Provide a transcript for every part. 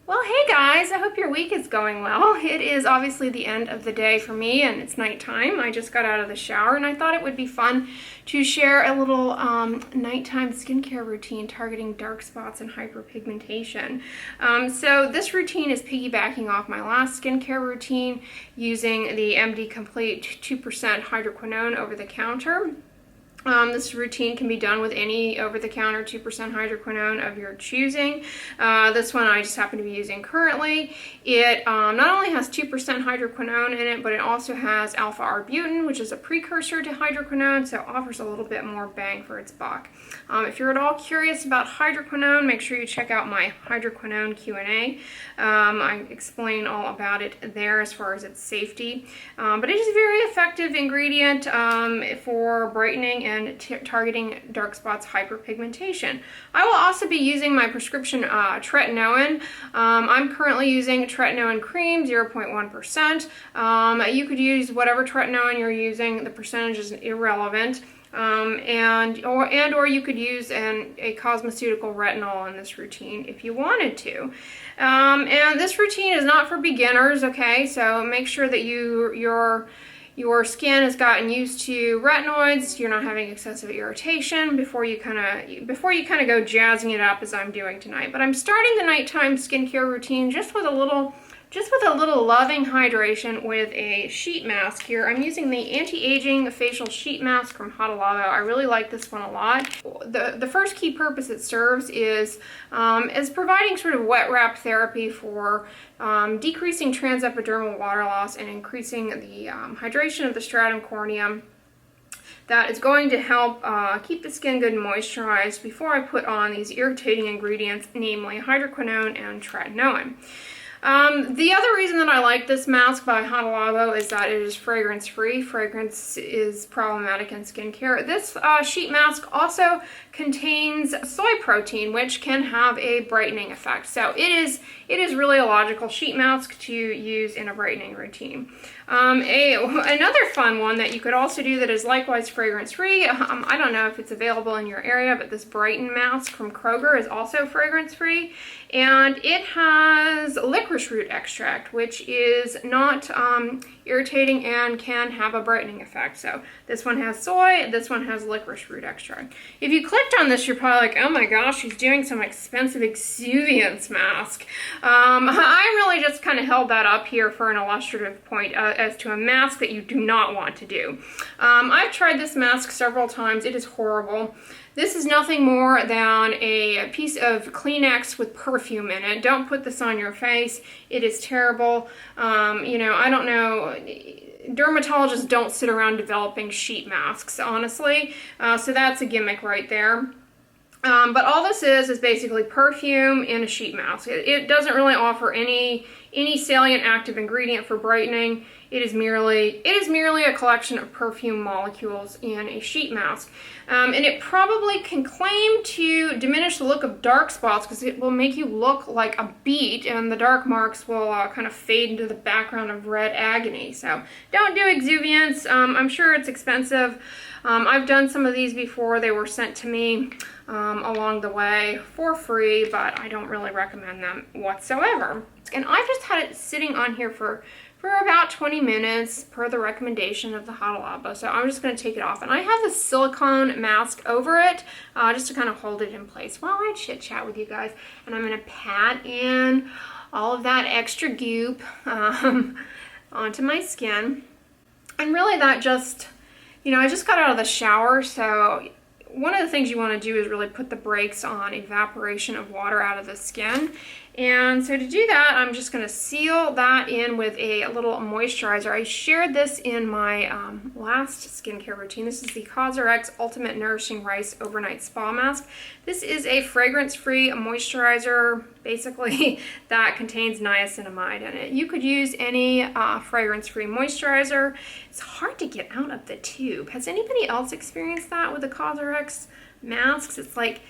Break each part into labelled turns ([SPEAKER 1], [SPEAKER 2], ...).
[SPEAKER 1] Well, hey guys, I hope your week is going well. It is obviously the end of the day for me and it's nighttime. I just got out of the shower and I thought it would be fun to share a little nighttime skincare routine targeting dark spots and hyperpigmentation. So this routine is piggybacking off my last skincare routine using the MD Complete 2% hydroquinone over the counter. This routine can be done with any over-the-counter 2% hydroquinone of your choosing. This one I just happen to be using currently. It not only has 2% hydroquinone in it, but it also has alpha-arbutin, which is a precursor to hydroquinone, so it offers a little bit more bang for its buck. If you're at all curious about hydroquinone, make sure you check out my hydroquinone Q&A. I explain all about it there as far as its safety. But it is a very effective ingredient for brightening and targeting dark spots hyperpigmentation. I will also be using my prescription tretinoin. I'm currently using tretinoin cream, 0.1%. You could use whatever tretinoin you're using. The percentage is irrelevant. Or you could use a cosmeceutical retinol in this routine if you wanted to. And this routine is not for beginners, okay? So make sure that your skin has gotten used to retinoids, you're not having excessive irritation before you kind of go jazzing it up as I'm doing tonight. But I'm starting the nighttime skincare routine just with a little loving hydration with a sheet mask here. I'm using the anti-aging facial sheet mask from Hydroquinone. I really like this one a lot. The first key purpose it serves is providing sort of wet wrap therapy for decreasing transepidermal water loss and increasing the hydration of the stratum corneum. That is going to help keep the skin good and moisturized before I put on these irritating ingredients, namely hydroquinone and tretinoin. The other reason that I like this mask by Hydroquinone is that it is fragrance-free. Fragrance is problematic in skincare. This sheet mask also contains soy protein, which can have a brightening effect. So it is really a logical sheet mask to use in a brightening routine. Another fun one that you could also do that is likewise fragrance-free, I don't know if it's available in your area, but this Brighten mask from Kroger is also fragrance-free, and it has licorice root extract, which is not irritating and can have a brightening effect. So this one has soy, this one has licorice root extract. If you clicked on this, you're probably like, oh my gosh, she's doing some expensive exuviance mask. I really just kind of held that up here for an illustrative point as to a mask that you do not want to do. I've tried this mask several times. It is horrible. This is nothing more than a piece of Kleenex with perfume in it. Don't put this on your face. It is terrible. I don't know. Dermatologists don't sit around developing sheet masks, honestly. So that's a gimmick right there. But all this is basically perfume in a sheet mask. It doesn't really offer any salient active ingredient for brightening. It is merely a collection of perfume molecules in a sheet mask. And it probably can claim to diminish the look of dark spots because it will make you look like a beet, and the dark marks will kind of fade into the background of red agony. So don't do exuviance. I'm sure it's expensive. I've done some of these before. They were sent to me along the way for free, but I don't really recommend them whatsoever. And I've just had it sitting on here for about 20 minutes per the recommendation of the Hydroquinone. So I'm just going to take it off. And I have a silicone mask over it just to kind of hold it in place while I chit chat with you guys. And I'm going to pat in all of that extra goop onto my skin. And really that just, I just got out of the shower, so one of the things you want to do is really put the brakes on evaporation of water out of the skin. And so to do that, I'm just going to seal that in with a little moisturizer. I shared this in my last skincare routine. This is the Cosrx Ultimate Nourishing Rice Overnight Spa Mask. This is a fragrance-free moisturizer, basically, that contains niacinamide in it. You could use any fragrance-free moisturizer. It's hard to get out of the tube. Has anybody else experienced that with the Cosrx masks? It's like,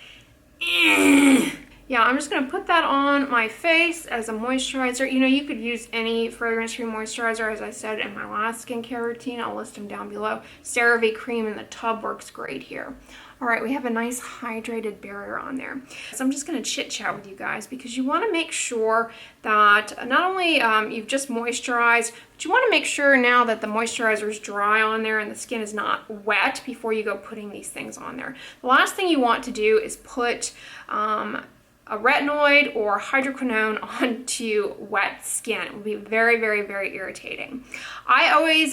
[SPEAKER 1] yeah, I'm just going to put that on my face as a moisturizer. You could use any fragrance-free moisturizer, as I said in my last skincare routine. I'll list them down below. CeraVe cream in the tub works great here. All right, we have a nice hydrated barrier on there. So I'm just gonna chit chat with you guys because you wanna make sure that not only you've just moisturized, but you wanna make sure now that the moisturizer is dry on there and the skin is not wet before you go putting these things on there. The last thing you want to do is put a retinoid or hydroquinone onto wet skin. It will be very, very, very irritating. I always,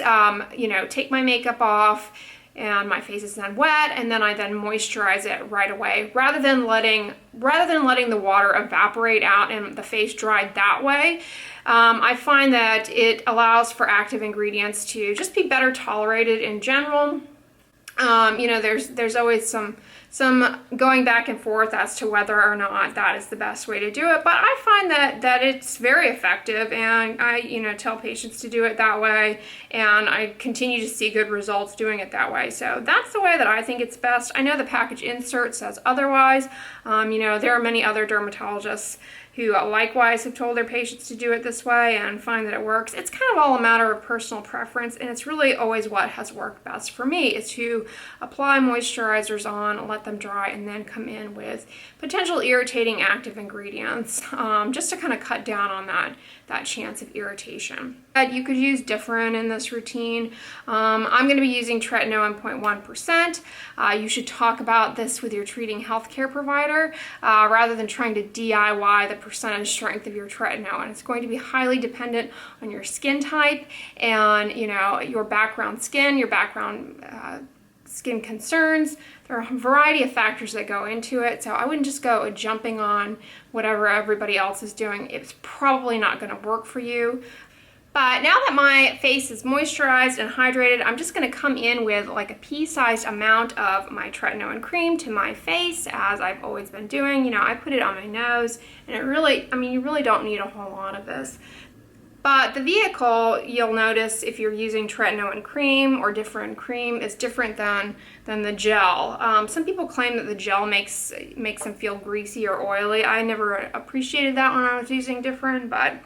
[SPEAKER 1] take my makeup off and my face is then wet, and then I moisturize it right away, rather than letting the water evaporate out and the face dry that way. I find that it allows for active ingredients to just be better tolerated in general. There's always some going back and forth as to whether or not that is the best way to do it, but I find that it's very effective, and I tell patients to do it that way, and I continue to see good results doing it that way. So that's the way that I think it's best. I know the package insert says otherwise. There are many other dermatologists who likewise have told their patients to do it this way and find that it works. It's kind of all a matter of personal preference, and it's really always what has worked best for me is to apply moisturizers on, let them dry, and then come in with potential irritating active ingredients, just to kind of cut down on that chance of irritation. You could use different in this routine. I'm going to be using tretinoin 0.1%. You should talk about this with your treating healthcare provider rather than trying to DIY the percentage strength of your tretinoin. It's going to be highly dependent on your skin type and your background skin, your background skin concerns. There are a variety of factors that go into it, so I wouldn't just go jumping on whatever everybody else is doing. It's probably not going to work for you. But now that my face is moisturized and hydrated, I'm just going to come in with like a pea-sized amount of my tretinoin cream to my face, as I've always been doing. I put it on my nose, and you really don't need a whole lot of this. But the vehicle, you'll notice if you're using tretinoin cream or different cream, is different than the gel. Some people claim that the gel makes them feel greasy or oily. I never appreciated that when I was using different, but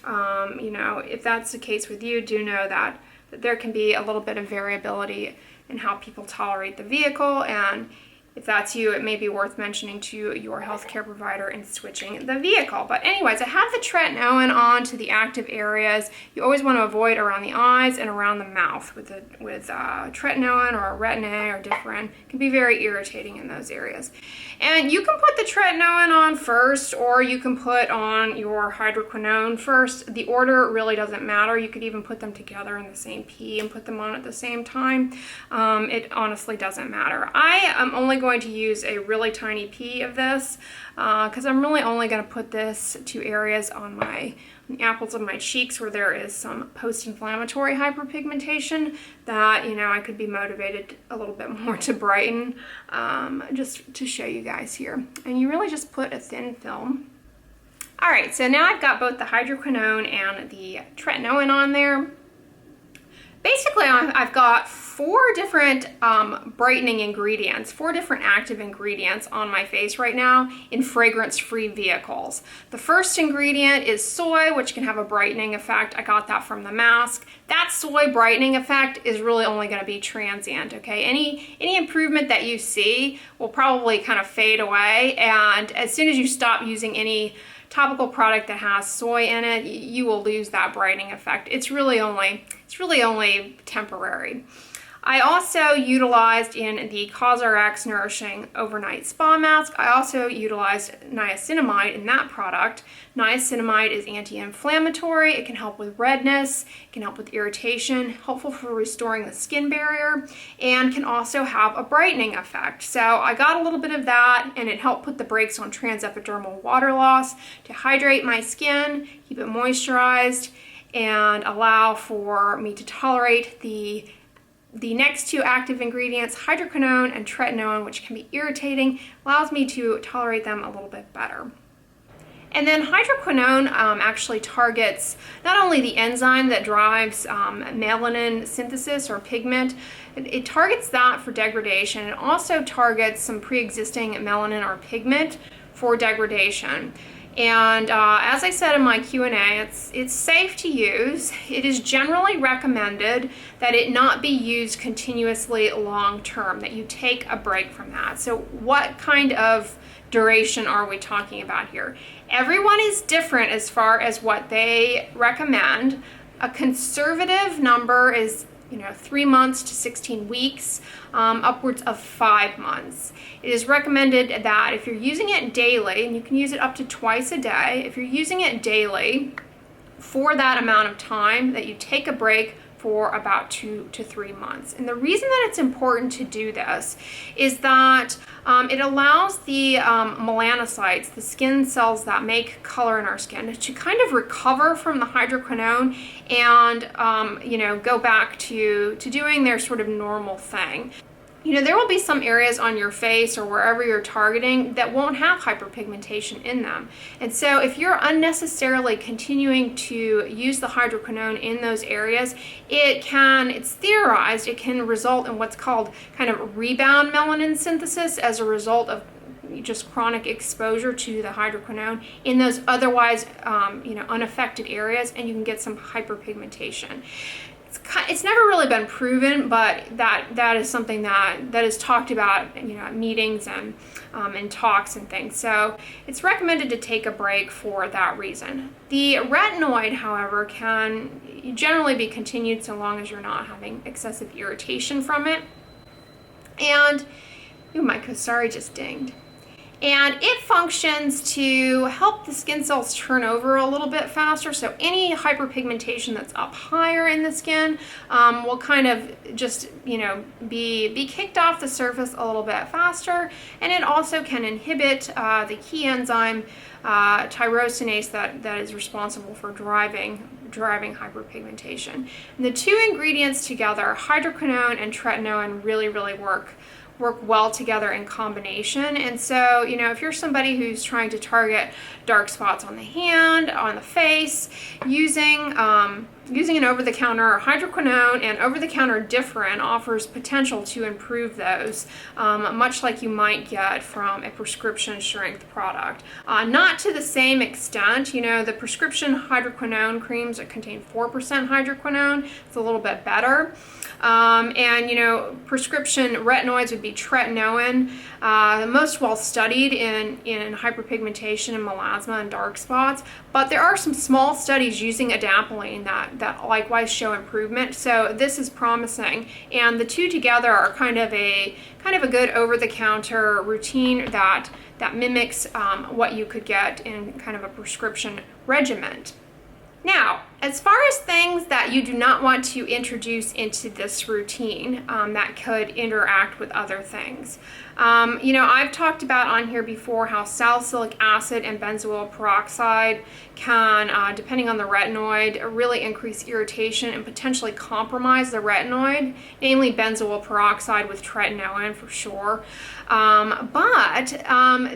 [SPEAKER 1] if that's the case with you, do know that there can be a little bit of variability in how people tolerate the vehicle, and if that's you, it may be worth mentioning to your healthcare provider and switching the vehicle. But anyways, I have the tretinoin on to the active areas. You always want to avoid around the eyes and around the mouth with tretinoin or a retin-A or different. It can be very irritating in those areas. And you can put the tretinoin on first, or you can put on your hydroquinone first. The order really doesn't matter. You could even put them together in the same pea and put them on at the same time. It honestly doesn't matter. I am only going to use a really tiny pea of this because I'm really only going to put this to areas on the apples of my cheeks where there is some post-inflammatory hyperpigmentation that I could be motivated a little bit more to brighten, just to show you guys here. And you really just put a thin film. All right, so now I've got both the hydroquinone and the tretinoin on there. Basically, I've got 4 different brightening ingredients, 4 different active ingredients on my face right now in fragrance-free vehicles. The first ingredient is soy, which can have a brightening effect. I got that from the mask. That soy brightening effect is really only going to be transient, okay? Any improvement that you see will probably kind of fade away, and as soon as you stop using any topical product that has soy in it, you will lose that brightening effect. It's really only temporary. I also utilized in the Cosrx Nourishing Overnight Spa Mask, I also utilized niacinamide in that product. Niacinamide is anti-inflammatory. It can help with redness, it can help with irritation, helpful for restoring the skin barrier, and can also have a brightening effect. So I got a little bit of that, and it helped put the brakes on transepidermal water loss to hydrate my skin, keep it moisturized, and allow for me to tolerate the next 2 active ingredients, hydroquinone and tretinoin, which can be irritating, allows me to tolerate them a little bit better. And then hydroquinone actually targets not only the enzyme that drives melanin synthesis or pigment, it targets that for degradation. It also targets some pre-existing melanin or pigment for degradation. And as I said in my Q&A, it's safe to use. It is generally recommended that it not be used continuously long term, that you take a break from that. So what kind of duration are we talking about here? Everyone is different as far as what they recommend. A conservative number is 3 months to 16 weeks, upwards of 5 months. It is recommended that if you're using it daily, and you can use it up to twice a day, if you're using it daily for that amount of time, that you take a break for about 2 to 3 months. And the reason that it's important to do this is that it allows the melanocytes, the skin cells that make color in our skin, to kind of recover from the hydroquinone and go back to doing their sort of normal thing. There will be some areas on your face or wherever you're targeting that won't have hyperpigmentation in them. And so if you're unnecessarily continuing to use the hydroquinone in those areas, it's theorized, it can result in what's called kind of rebound melanin synthesis as a result of just chronic exposure to the hydroquinone in those otherwise unaffected areas, and you can get some hyperpigmentation. It's never really been proven, but that is something that is talked about at meetings and in talks and things. So it's recommended to take a break for that reason. The retinoid, however, can generally be continued so long as you're not having excessive irritation from it. And my Cosrx just dinged. And it functions to help the skin cells turn over a little bit faster. So any hyperpigmentation that's up higher in the skin will kind of just, be kicked off the surface a little bit faster. And it also can inhibit the key enzyme tyrosinase that is responsible for driving hyperpigmentation. And the two ingredients together, hydroquinone and tretinoin, really work well together in combination. And so, if you're somebody who's trying to target dark spots on the hand, on the face, using an over-the-counter hydroquinone and over-the-counter differin offers potential to improve those, much like you might get from a prescription strength product. Not to the same extent. The prescription hydroquinone creams that contain 4% hydroquinone, it's a little bit better. Prescription retinoids would be tretinoin, the most well studied in hyperpigmentation and melasma and dark spots. But there are some small studies using adapalene that likewise show improvement. So this is promising, and the two together are kind of a good over-the-counter routine that mimics what you could get in kind of a prescription regimen. Now, as far as things that you do not want to introduce into this routine that could interact with other things. I've talked about on here before how salicylic acid and benzoyl peroxide can, depending on the retinoid, really increase irritation and potentially compromise the retinoid, namely benzoyl peroxide with tretinoin for sure. But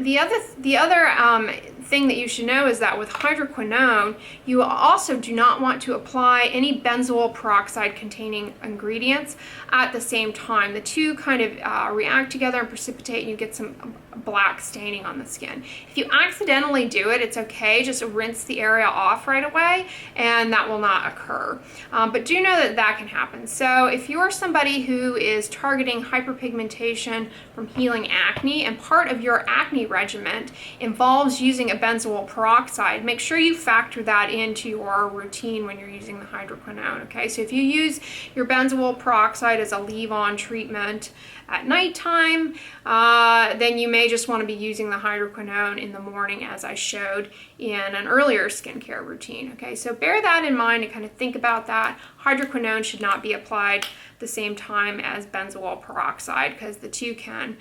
[SPEAKER 1] the other thing that you should know is that with hydroquinone, you also do not want to apply any benzoyl peroxide containing ingredients at the same time. The two kind of react together and precipitate, and you get some black staining on the skin. If you accidentally do it, it's okay. Just rinse the area off right away, and that will not occur. But do know that can happen. So if you're somebody who is targeting hyperpigmentation from healing acne, and part of your acne regimen involves using a benzoyl peroxide, make sure you factor that into your routine when you're using the hydroquinone. Okay, so if you use your benzoyl peroxide as a leave-on treatment at nighttime, then you may just want to be using the hydroquinone in the morning, as I showed in an earlier skincare routine. Okay, so bear that in mind and kind of think about that. Hydroquinone should not be applied the same time as benzoyl peroxide, because the two can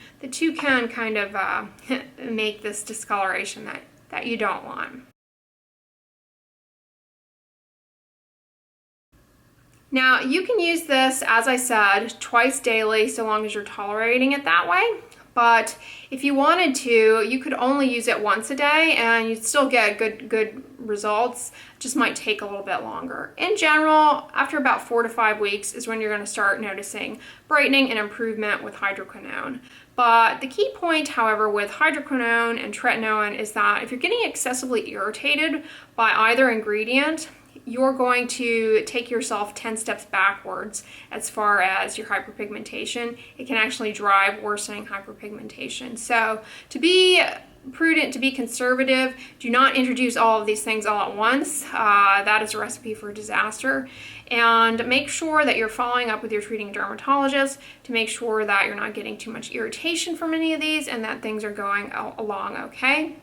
[SPEAKER 1] kind of make this discoloration that you don't want. Now, you can use this, as I said, twice daily, so long as you're tolerating it that way. But if you wanted to, you could only use it once a day and you'd still get good results. It just might take a little bit longer. In general, after about 4 to 5 weeks is when you're going to start noticing brightening and improvement with hydroquinone. But the key point, however, with hydroquinone and tretinoin is that if you're getting excessively irritated by either ingredient, you're going to take yourself 10 steps backwards as far as your hyperpigmentation. It can actually drive worsening hyperpigmentation. So to be prudent, to be conservative, do not introduce all of these things all at once. That is a recipe for disaster. And make sure that you're following up with your treating dermatologist to make sure that you're not getting too much irritation from any of these and that things are going along okay.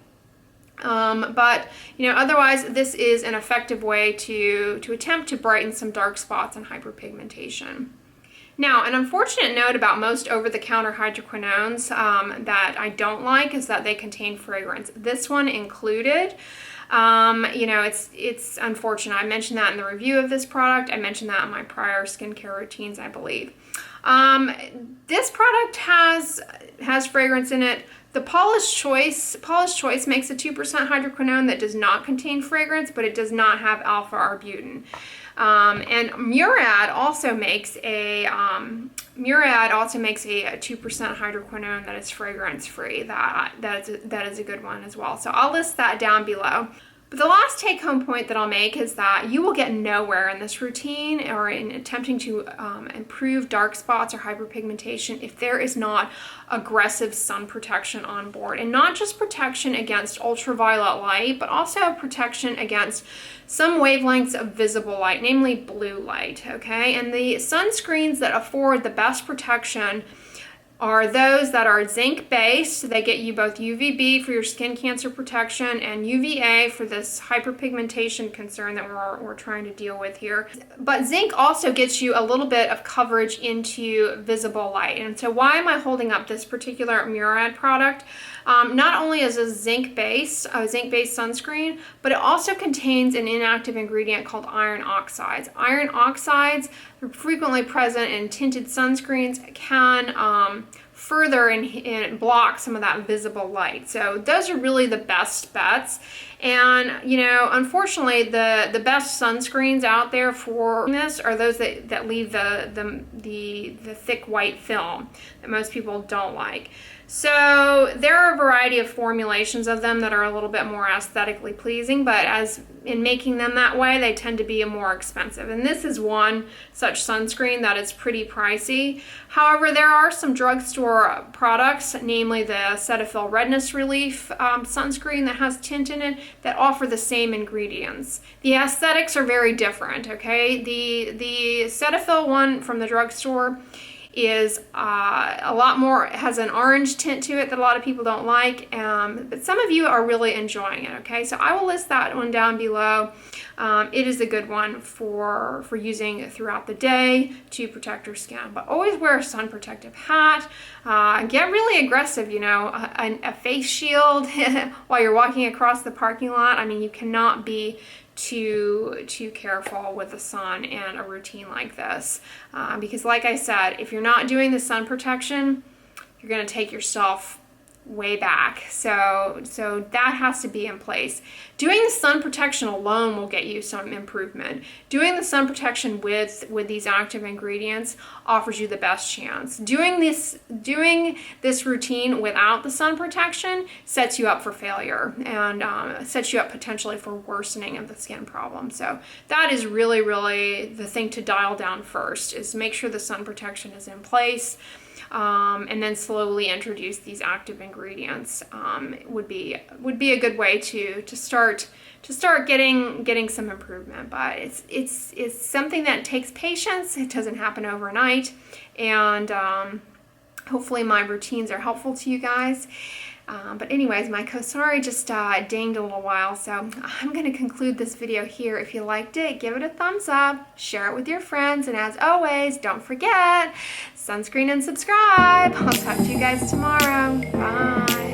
[SPEAKER 1] But otherwise, this is an effective way to attempt to brighten some dark spots and hyperpigmentation. Now, an unfortunate note about most over-the-counter hydroquinones that I don't like is that they contain fragrance. This one included. It's unfortunate. I mentioned that in the review of this product. I mentioned that in my prior skincare routines, I believe. This product has fragrance in it. The Paula's Choice makes a 2% hydroquinone that does not contain fragrance, but it does not have alpha-arbutin. And Murad also makes a 2% hydroquinone that is fragrance-free. That is a good one as well. So I'll list that down below. But the last take-home point that I'll make is that you will get nowhere in this routine or in attempting to improve dark spots or hyperpigmentation if there is not aggressive sun protection on board. And not just protection against ultraviolet light, but also protection against some wavelengths of visible light, namely blue light, okay? And the sunscreens that afford the best protection are those that are zinc based. They get you both UVB for your skin cancer protection and UVA for this hyperpigmentation concern that we're trying to deal with here. But zinc also gets you a little bit of coverage into visible light. And so why am I holding up this particular Murad product? Not only is a zinc-based sunscreen, but it also contains an inactive ingredient called iron oxides. Iron oxides, frequently present in tinted sunscreens, can further and block some of that visible light. So those are really the best bets. And unfortunately, the best sunscreens out there for this are those that leave the thick white film that most people don't like. So there are a variety of formulations of them that are a little bit more aesthetically pleasing, but as in making them that way, they tend to be more expensive. And this is one such sunscreen that is pretty pricey. However, there are some drugstore products, namely the Cetaphil Redness Relief sunscreen that has tint in it, that offer the same ingredients. The aesthetics are very different, okay? The Cetaphil one from the drugstore is a lot more, has an orange tint to it that a lot of people don't like, but some of you are really enjoying it, okay? So I will list that one down below. It is a good one for using throughout the day to protect your skin, but always wear a sun protective hat. Get really aggressive, a face shield while you're walking across the parking lot. I mean, you cannot be too careful with the sun and a routine like this, because like I said, if you're not doing the sun protection, you're going to take yourself way back. So that has to be in place. Doing the sun protection alone will get you some improvement. Doing the sun protection with these active ingredients offers you the best chance. Doing this routine without the sun protection sets you up for failure and sets you up potentially for worsening of the skin problem. So that is really, really the thing to dial down first, is make sure the sun protection is in place. And then slowly introduce these active ingredients would be a good way to start getting some improvement. But it's something that takes patience. It doesn't happen overnight, and hopefully my routines are helpful to you guys. But anyways, my Cosrx just dinged a little while, so I'm going to conclude this video here. If you liked it, give it a thumbs up, share it with your friends, and as always, don't forget, sunscreen and subscribe. I'll talk to you guys tomorrow. Bye.